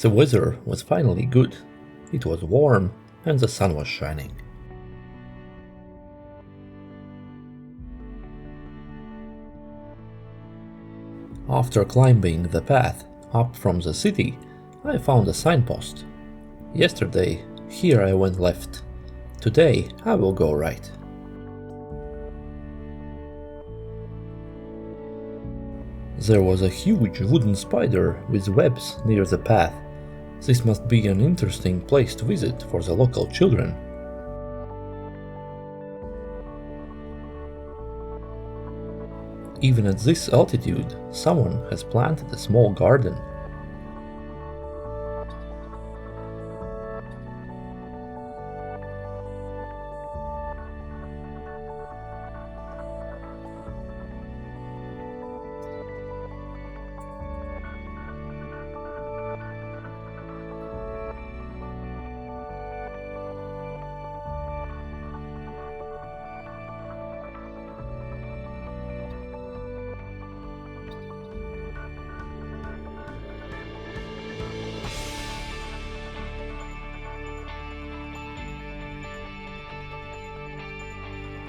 The weather was finally good. It was warm and the sun was shining. After climbing the path up from the city, I found a signpost. Yesterday, here I went left. Today, I will go right. There was a huge wooden spider with webs near the path. This must be an interesting place to visit for the local children. Even at this altitude, someone has planted a small garden.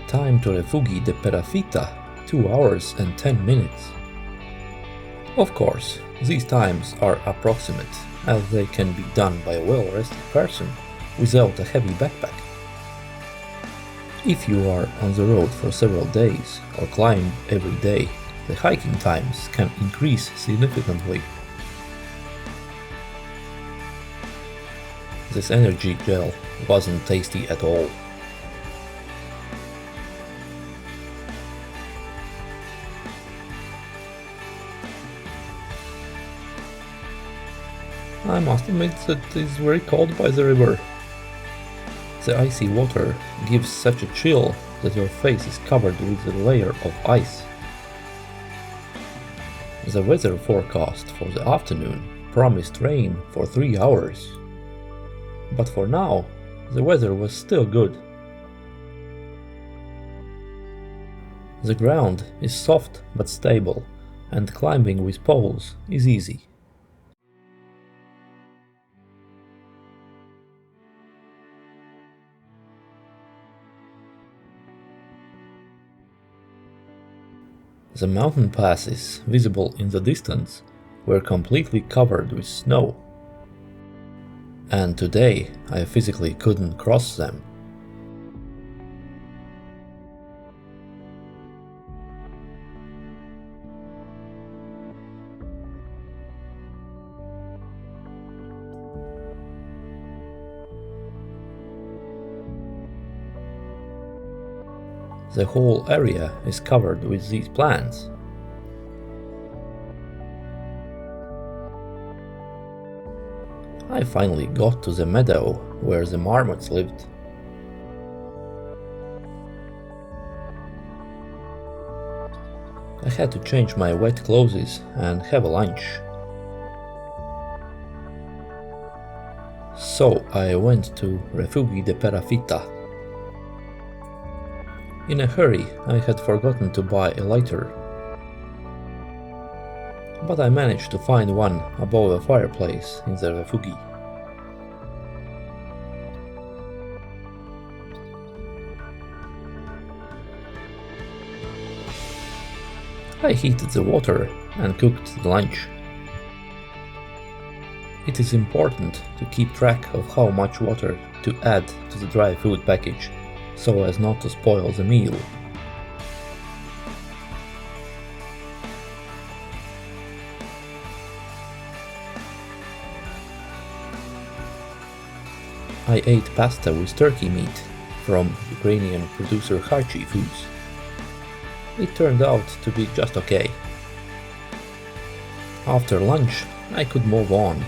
Time to Refugi de Perafita, 2 hours and 10 minutes. Of course, these times are approximate, as they can be done by a well-rested person without a heavy backpack. If you are on the road for several days or climb every day, the hiking times can increase significantly. This energy gel wasn't tasty at all. I must admit that it is very cold by the river. The icy water gives such a chill that your face is covered with a layer of ice. The weather forecast for the afternoon promised rain for 3 hours. But for now, the weather was still good. The ground is soft but stable, and climbing with poles is easy. The mountain passes visible in the distance were completely covered with snow, and today I physically couldn't cross them. The whole area is covered with these plants. I finally got to the meadow where the marmots lived. I had to change my wet clothes and have a lunch. So I went to Refugi de Perafita. In a hurry, I had forgotten to buy a lighter, but I managed to find one above a fireplace in the refugi. I heated the water and cooked the lunch. It is important to keep track of how much water to add to the dry food package, so as not to spoil the meal. I ate pasta with turkey meat from Ukrainian producer Harchi foods. It turned out to be just okay. After lunch, I could move on.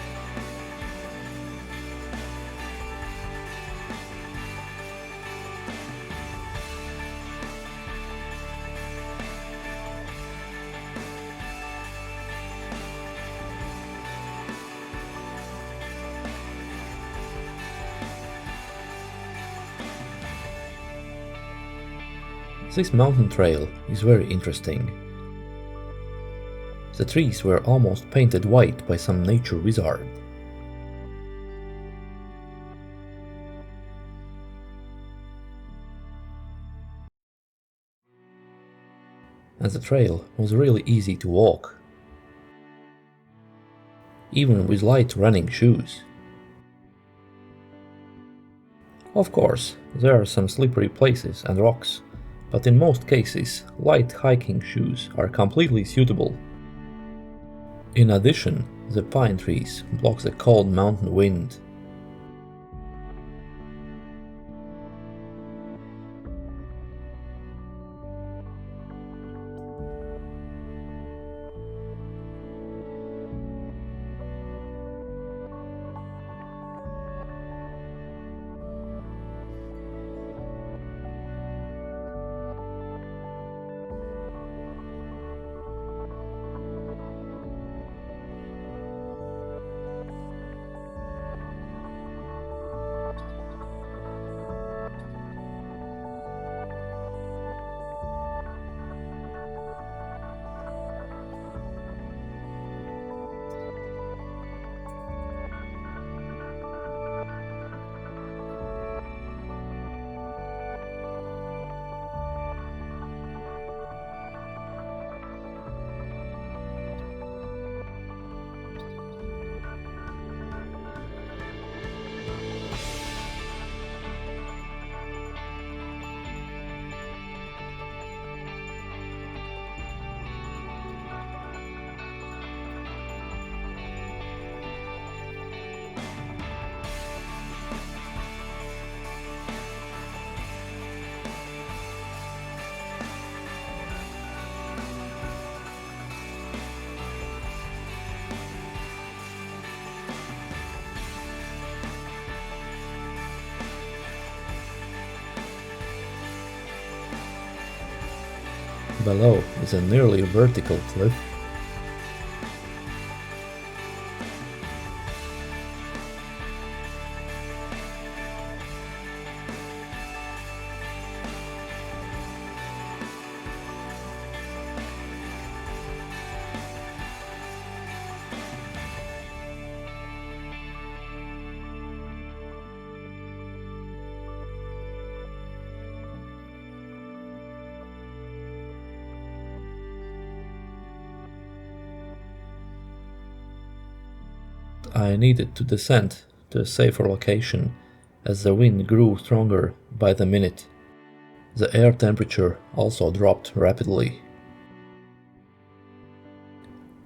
This mountain trail is very interesting. The trees were almost painted white by some nature wizard. and the trail was really easy to walk, even with light running shoes. Of course, there are some slippery places and rocks, but in most cases, light hiking shoes are completely suitable. In addition, the pine trees block the cold mountain wind. Below is a nearly vertical cliff. I needed to descend to a safer location as the wind grew stronger by the minute. The air temperature also dropped rapidly,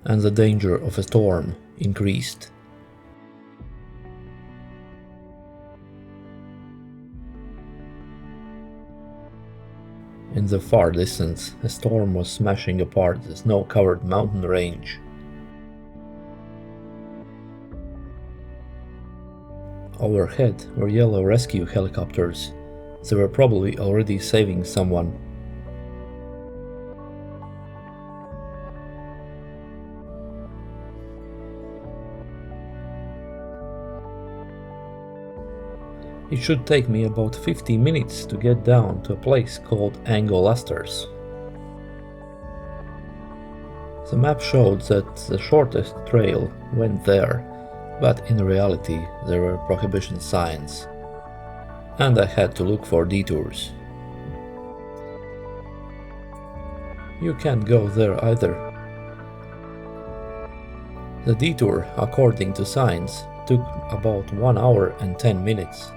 and the danger of a storm increased. In the far distance, a storm was smashing apart the snow-covered mountain range. Overhead were yellow rescue helicopters. They were probably already saving someone. It should take me about 50 minutes to get down to a place called Angolasters. The map showed that the shortest trail went there, but in reality there were prohibition signs, and I had to look for detours. You can't go there either. The detour, according to signs, took about 1 hour and 10 minutes.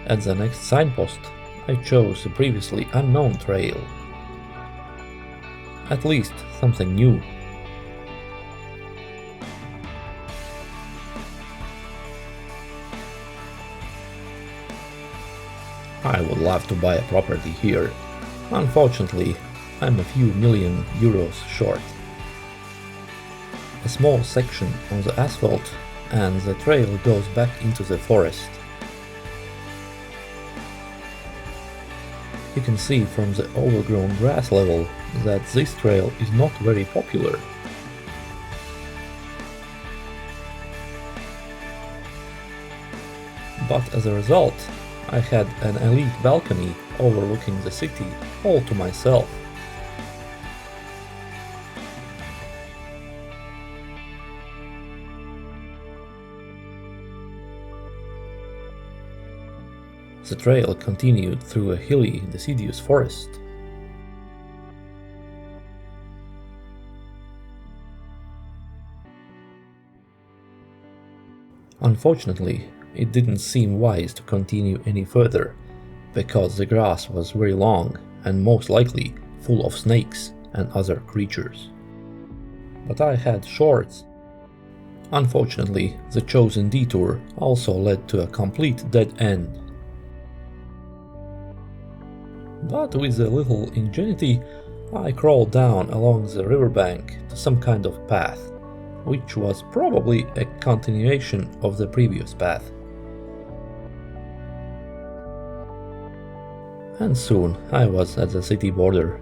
At the next signpost, I chose a previously unknown trail. At least something new. I would love to buy a property here. Unfortunately, I'm a few million euros short. A small section on the asphalt and the trail goes back into the forest. You can see from the overgrown grass level that this trail is not very popular. But as a result, I had an elite balcony overlooking the city all to myself. The trail continued through a hilly, deciduous forest. Unfortunately, it didn't seem wise to continue any further, because the grass was very long and most likely full of snakes and other creatures. But I had shorts. Unfortunately, the chosen detour also led to a complete dead end. But with a little ingenuity, I crawled down along the riverbank to some kind of path, which was probably a continuation of the previous path. And soon I was at the city border.